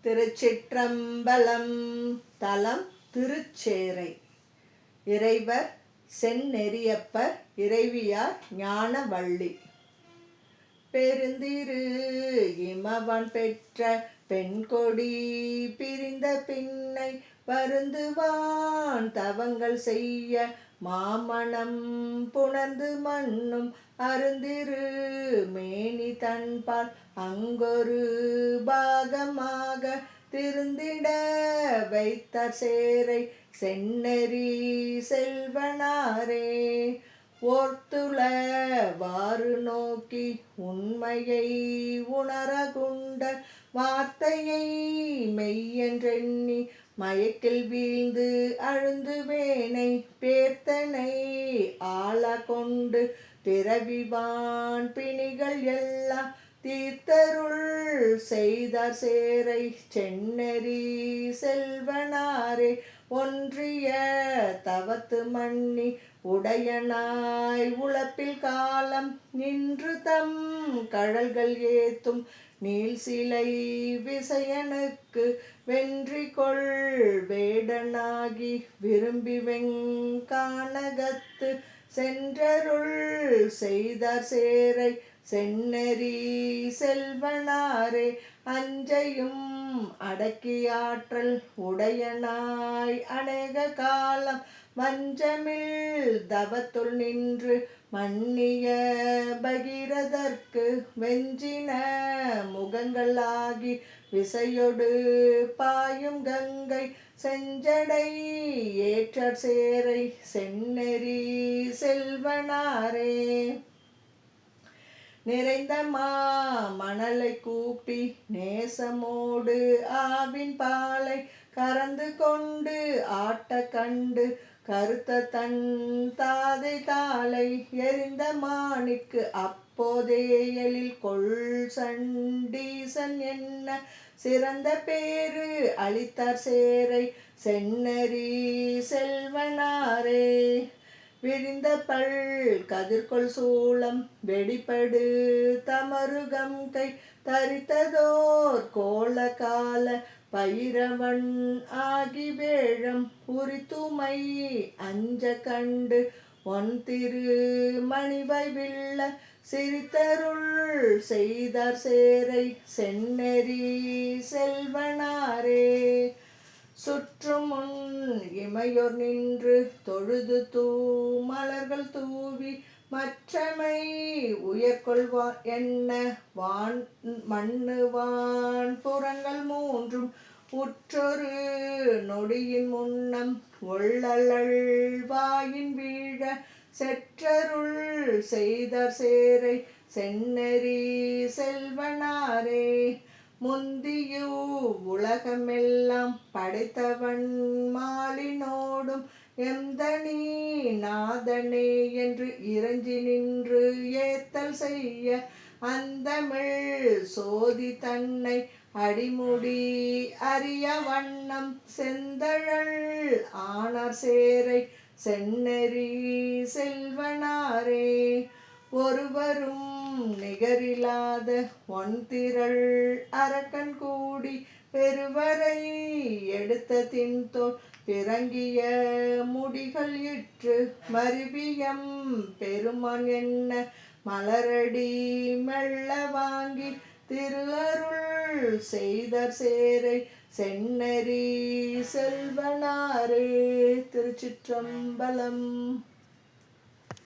திருச்சிற்றம்பலம். தலம் திருச்சேறை. இறைவர் செந்நெறியப்பர். இறைவியார் ஞானவள்ளி. பெருந்திரு இமவான் பெற்ற பெண்கொடி பிரிந்த பின்னை வருந்துவான் தவங்கள் செய்ய மாமணம் புணர்ந்து மண்ணும் அருந்திரு மேனி தன்பால் அங்கொரு பாகமாக திருந்திட வைத்தார் சேரை செந்நெறி செல்வனாரே. ஓர்த்துள வாறு நோக்கி உண்மையை உணரகுண்ட வார்த்தையை மெய்யென்றெண்ணி மயக்கில் வீழ்ந்து அழுந்துவேனை பேர்த்தனை ஆள கொண்டு பிறவிவான் பிணிகள் எல்லாம் தீர்த்தருள் செய்தார் சேரை செந்நெறி செல்வனாரே. ஒன்றிய தவத்து மன்னி உடையனாய் உழப்பில் காலம் நின்று தம் கழல்கள் ஏத்தும் நீள் சிலை விசயனுக்கு வென்றிகொள் வேடனாகி விரும்பி வெங்கானகத்து சென்றருள் செய்தார் சேரை செந்நெறி செல்வனாரே. அஞ்சையும் அடக்கியாற்றல் உடையனாய் அநேக காலம் வஞ்சமில் தவத்துள் நின்று மன்னிய பகிரதற்கு வெஞ்சின முகங்களாகி விசையொடு பாயும் கங்கை செஞ்சடை ஏற்றர் சேரை செந்நெறி செல்வனாரே. நிறைந்த மணலை கூப்பி நேசமோடு ஆவின் பாலை கறந்து கொண்டு ஆட்ட கண்டு கருத்த தன் தாதை தாளை எரிந்த மாணிக்கு அப்போதே எழில் கொள் சண்டீசன் என்ன சிறந்த பேரு அளித்தார் சேரை செந்நெறி செல்வனாரே. விரிந்த பல் கதிர்கொள் சூளம் வெடிப்படு தமருகம் கை தரித்ததோர் கோல கால பைரவன் ஆகி வேழம் உரித்துமை அஞ்ச கண்டு ஒன் திரு மணிவாய் வில்ல சிரித்தருள் செய்தார் சேரை செந்நெறி செல்வனாரே. சுற்றுமுன் இமையோர் நின்று தொழுது மலர்கள் தூவி மற்றமை உயர்கொள்வார் என்ன வான் மண்ணுவான் புறங்கள் மூன்றும் உற்றொரு நொடியின் முன்னம் ஒள்ளல் வாயின் வீழ செற்றருள் செய்தார் சேரை செந்நெறி செல்வனாரே. முந்தியு உலகமெல்லாம் படைத்தவன் மாலினோடும் எந்தனி நாதனே என்று இறைஞ்சி நின்று ஏத்தல் செய்ய அந்தமிழ் சோதி தன்னை அடிமுடி அறிய வண்ணம் செந்தழல் ஆனார் சேரை செந்நெறி செல்வனாரே. ஒருவரும் நிகரில்லாத ஒன்திரள் அரக்கன் கூடி பெருவரை எடுத்த தின்தோல் பிறங்கிய முடிகள் இற்று மருவியம் பெருமான் என்ன மலரடி மெல்ல வாங்கி திரு அருள் செய்தார் சேரை செந்நெறி செல்வனாரே. திருச்சிற்றம்பலம்.